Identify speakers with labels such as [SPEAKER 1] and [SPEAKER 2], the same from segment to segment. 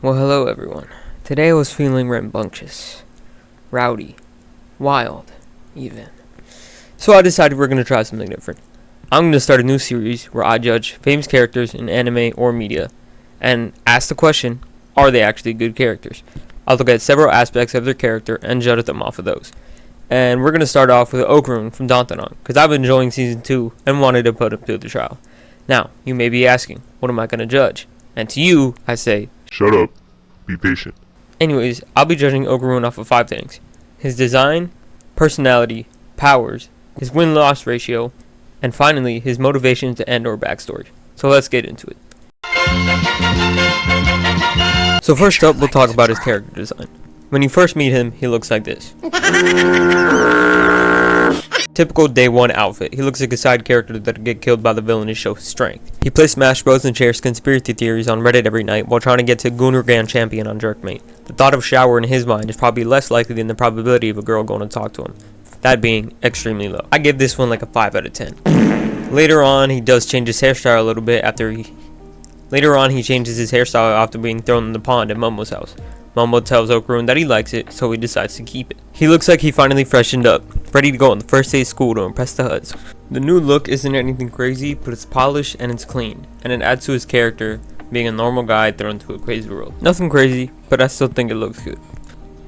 [SPEAKER 1] Well, hello everyone. Today I was feeling rambunctious, rowdy, wild, even. So I decided we're going to try something different. I'm going to start a new series where I judge famous characters in anime or media and ask the question, are they actually good characters? I'll look at several aspects of their character and judge them off of those. And we're going to start off with okarun from DanDaDan because I've been enjoying season 2 and wanted to put him through the trial. Now, you may be asking, what am I going to judge? And to you, I say,
[SPEAKER 2] Shut up. Be patient.
[SPEAKER 1] anyways, I'll be judging okarun off of 5 things. His design, personality, powers, his win-loss ratio, and finally, his motivations to end or backstory. So let's get into it. So first up, we'll talk about his character design. When you first meet him, he looks like this. Typical day 1 outfit. He looks like a side character that'll get killed by the villain to show his strength. He plays Smash Bros and shares conspiracy theories on Reddit every night while trying to get to Gunnar Grand Champion on Jerkmate. The thought of shower in his mind is probably less likely than the probability of a girl going to talk to him. That being extremely low. I give this one like a 5 out of 10. Later on, he does change his hairstyle a little bit after he changes his hairstyle after being thrown in the pond at Momo's house. Momo tells okarun that he likes it, so he decides to keep it. He looks like he finally freshened up, ready to go on the first day of school to impress the HUDs. The new look isn't anything crazy, but it's polished and it's clean, and it adds to his character, being a normal guy thrown into a crazy world. Nothing crazy, but I still think it looks good.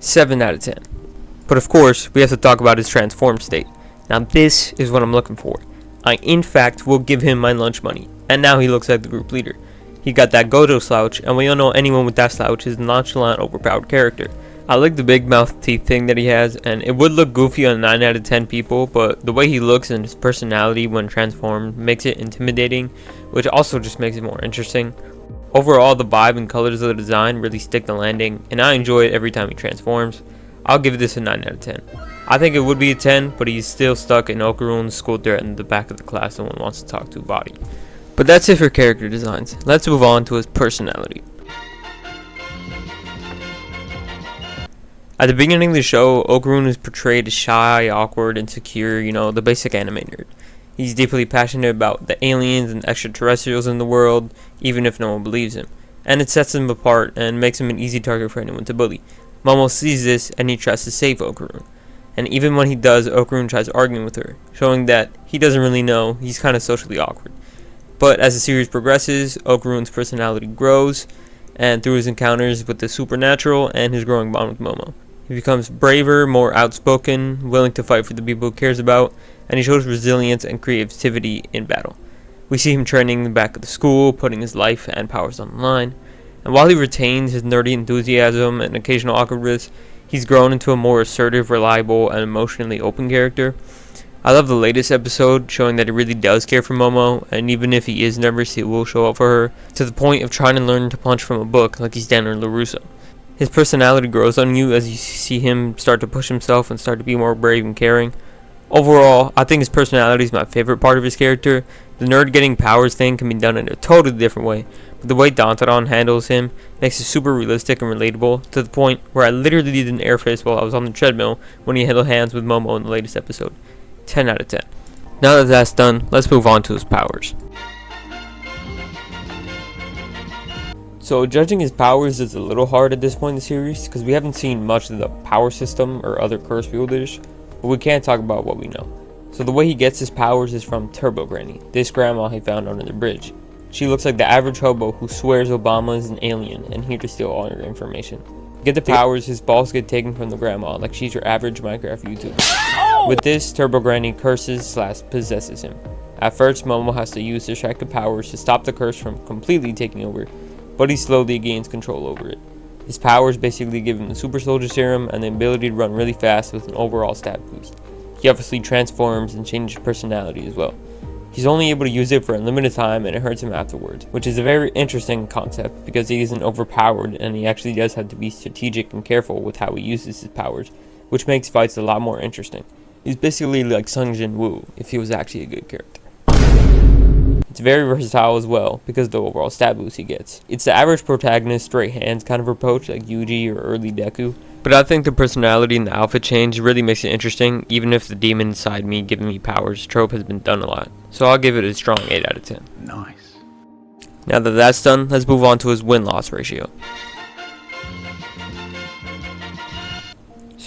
[SPEAKER 1] 7 out of 10. But of course, we have to talk about his transformed state. Now this is what I'm looking for. I in fact will give him my lunch money, and now he looks like the group leader. He got that Gojo slouch, and we all know anyone with that slouch is a nonchalant, overpowered character. I like the big mouth teeth thing that he has, and it would look goofy on 9 out of 10 people, but the way he looks and his personality when transformed makes it intimidating, which also just makes it more interesting. Overall, the vibe and colors of the design really stick the landing, and I enjoy it every time he transforms. I'll give this a 9 out of 10. I think it would be a 10, but he's still stuck in okarun's school threat in the back of the class someone wants to talk to body. But that's it for character designs. Let's move on to his personality. At the beginning of the show, okarun is portrayed as shy, awkward, insecure, the basic anime nerd. He's deeply passionate about the aliens and extraterrestrials in the world, even if no one believes him. And it sets him apart and makes him an easy target for anyone to bully. Momo sees this and he tries to save okarun. And even when he does, okarun tries arguing with her, showing that he doesn't really know, he's kind of socially awkward. But as the series progresses, okarun's personality grows, and through his encounters with the supernatural and his growing bond with Momo, he becomes braver, more outspoken, willing to fight for the people he cares about, and he shows resilience and creativity in battle. We see him training in the back of the school, putting his life and powers on the line, and while he retains his nerdy enthusiasm and occasional awkwardness, he's grown into a more assertive, reliable, and emotionally open character. I love the latest episode, showing that he really does care for Momo, and even if he is nervous, he will show up for her, to the point of trying to learn to punch from a book like he's Dan or LaRusso. His personality grows on you as you see him start to push himself and start to be more brave and caring. Overall, I think his personality is my favorite part of his character. The nerd getting powers thing can be done in a totally different way, but the way DanDaDan handles him makes it super realistic and relatable, to the point where I literally did an air fist while I was on the treadmill when he held hands with Momo in the latest episode. 10 out of 10. Now that that's done, let's move on to his powers. So judging his powers is a little hard at this point in the series because we haven't seen much of the power system or other curse wielders, but we can't talk about what we know. So the way he gets his powers is from Turbo Granny, this grandma he found under the bridge. She looks like the average hobo who swears Obama is an alien and here to steal all your information. To get the powers, his balls get taken from the grandma like she's your average Minecraft YouTuber. With this, Turbo Granny curses/possesses him. At first, Momo has to use distracted powers to stop the curse from completely taking over, but he slowly gains control over it. His powers basically give him the Super Soldier Serum and the ability to run really fast with an overall stat boost. He obviously transforms and changes personality as well. He's only able to use it for a limited time and it hurts him afterwards, which is a very interesting concept because he isn't overpowered and he actually does have to be strategic and careful with how he uses his powers, which makes fights a lot more interesting. He's basically like Sung Jin Woo if he was actually a good character. It's very versatile as well because of the overall stat boost he gets. It's the average protagonist straight hands kind of approach like Yuji or early Deku, but I think the personality and the outfit change really makes it interesting, even if the demon inside me giving me powers trope has been done a lot. So I'll give it a strong 8 out of 10.
[SPEAKER 2] Nice.
[SPEAKER 1] Now that that's done, let's move on to his win-loss ratio.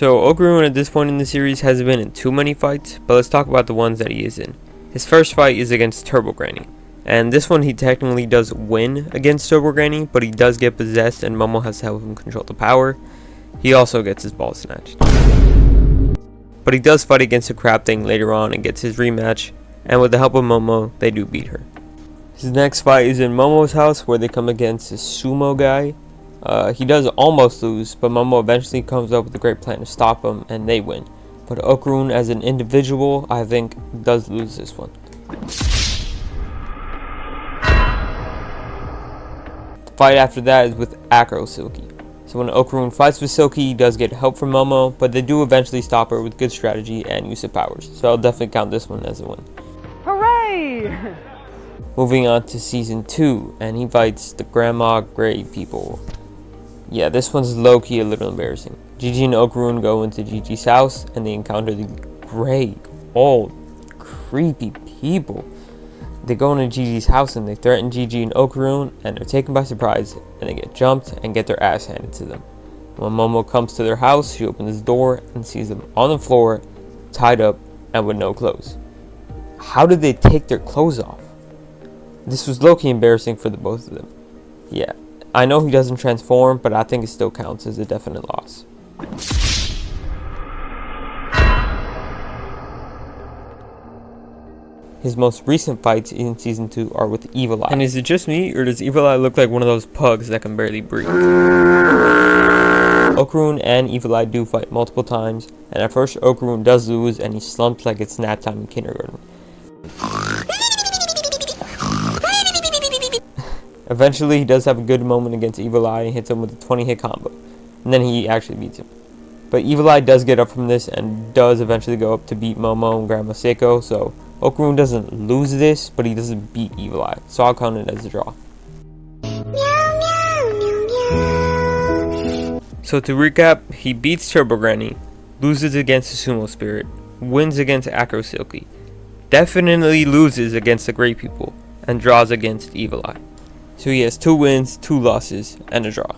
[SPEAKER 1] So Okarun at this point in the series hasn't been in too many fights, but let's talk about the ones that he is in. His first fight is against Turbo Granny, and this one he technically does win against Turbo Granny, but he does get possessed and Momo has to help him control the power. He also gets his ball snatched. But he does fight against the crab thing later on and gets his rematch, and with the help of Momo, they do beat her. His next fight is in Momo's house where they come against this sumo guy. He does almost lose, but Momo eventually comes up with a great plan to stop him, and they win. But Okarun as an individual, I think, does lose this one. The fight after that is with Acro Silky. So when Okarun fights with Silky, he does get help from Momo, but they do eventually stop her with good strategy and use of powers. So I'll definitely count this one as a win.
[SPEAKER 3] Hooray!
[SPEAKER 1] Moving on to season 2, and he fights the Grandma Gray people. Yeah, this one's low-key a little embarrassing. Gigi and Okarun go into Gigi's house, and they encounter the gray, old, creepy people. They go into Gigi's house, and they threaten Gigi and Okarun, and they're taken by surprise, and they get jumped and get their ass handed to them. When Momo comes to their house, she opens the door and sees them on the floor, tied up, and with no clothes. How did they take their clothes off? This was low-key embarrassing for the both of them. Yeah, I know he doesn't transform, but I think it still counts as a definite loss. His most recent fights in season 2 are with Evil Eye. And is it just me, or does Evil Eye look like one of those pugs that can barely breathe? Okarun and Evil Eye do fight multiple times, and at first Okarun does lose and he slumps like it's nap time in kindergarten. Eventually, he does have a good moment against Evil Eye and hits him with a 20-hit combo. And then he actually beats him. But Evil Eye does get up from this and does eventually go up to beat Momo and Grandma Seiko. So Okarun doesn't lose this, but he doesn't beat Evil Eye. So I'll count it as a draw. So to recap, he beats Turbo Granny, loses against the Sumo Spirit, wins against Acro Silky, definitely loses against the Great People, and draws against Evil Eye. So he has 2 wins, 2 losses, and a draw.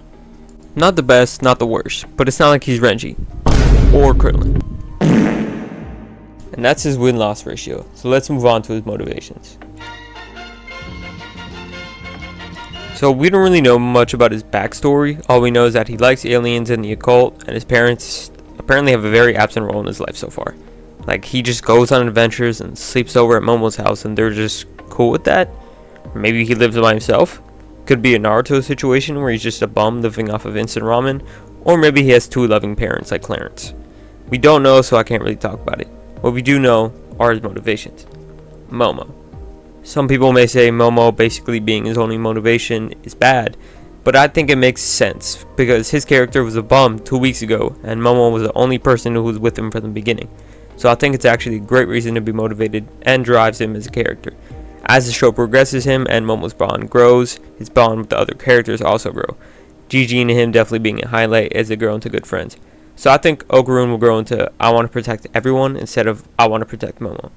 [SPEAKER 1] Not the best, not the worst, but it's not like he's Renji or Krillin. And that's his win-loss ratio. So let's move on to his motivations. So we don't really know much about his backstory. All we know is that he likes aliens and the occult, and his parents apparently have a very absent role in his life so far. Like, he just goes on adventures and sleeps over at Momo's house, and they're just cool with that. Or maybe he lives by himself. Could be a Naruto situation where he's just a bum living off of instant ramen, or maybe he has 2 loving parents like Clarence. We don't know, so I can't really talk about it. What we do know are his motivations. Momo. Some people may say Momo basically being his only motivation is bad, but I think it makes sense because his character was a bum 2 weeks ago, and Momo was the only person who was with him from the beginning. So I think it's actually a great reason to be motivated and drives him as a character. As the show progresses, him and Momo's bond grows, his bond with the other characters also grow. Gigi and him definitely being a highlight as they grow into good friends. So I think Okarun will grow into I want to protect everyone instead of I want to protect Momo.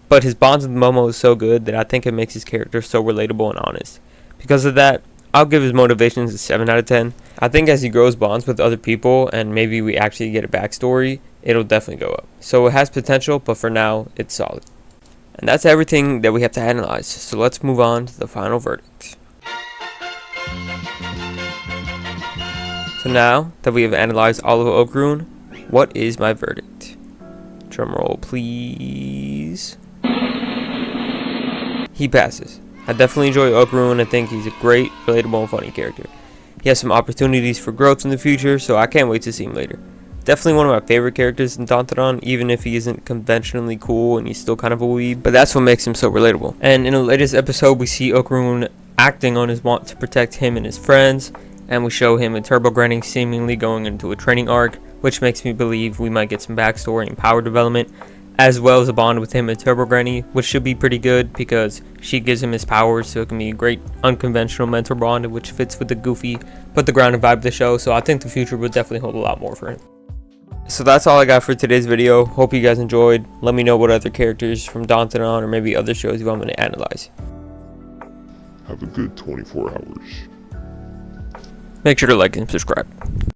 [SPEAKER 1] But his bonds with Momo is so good that I think it makes his character so relatable and honest. Because of that, I'll give his motivations a 7 out of 10. I think as he grows bonds with other people and maybe we actually get a backstory, it'll definitely go up. So it has potential, but for now, it's solid. And that's everything that we have to analyze, so let's move on to the final verdict. So now that we have analyzed all of Okarun, what is my verdict? Drumroll please. He passes. I definitely enjoy Okarun. I think he's a great, relatable, and funny character. He has some opportunities for growth in the future, so I can't wait to see him later. Definitely one of my favorite characters in DanDaDan, even if he isn't conventionally cool and he's still kind of a weeb. But that's what makes him so relatable. And in the latest episode, we see Okarun acting on his want to protect him and his friends. And we show him and Turbo Granny seemingly going into a training arc, which makes me believe we might get some backstory and power development, as well as a bond with him and Turbo Granny, which should be pretty good because she gives him his powers, so it can be a great unconventional mentor bond, which fits with the goofy, but the grounded vibe of the show. So I think the future will definitely hold a lot more for him. So that's all I got for today's video. Hope you guys enjoyed. Let me know what other characters from DanDaDan or maybe other shows you want me to analyze.
[SPEAKER 2] Have a good 24 hours.
[SPEAKER 1] Make sure to like and subscribe.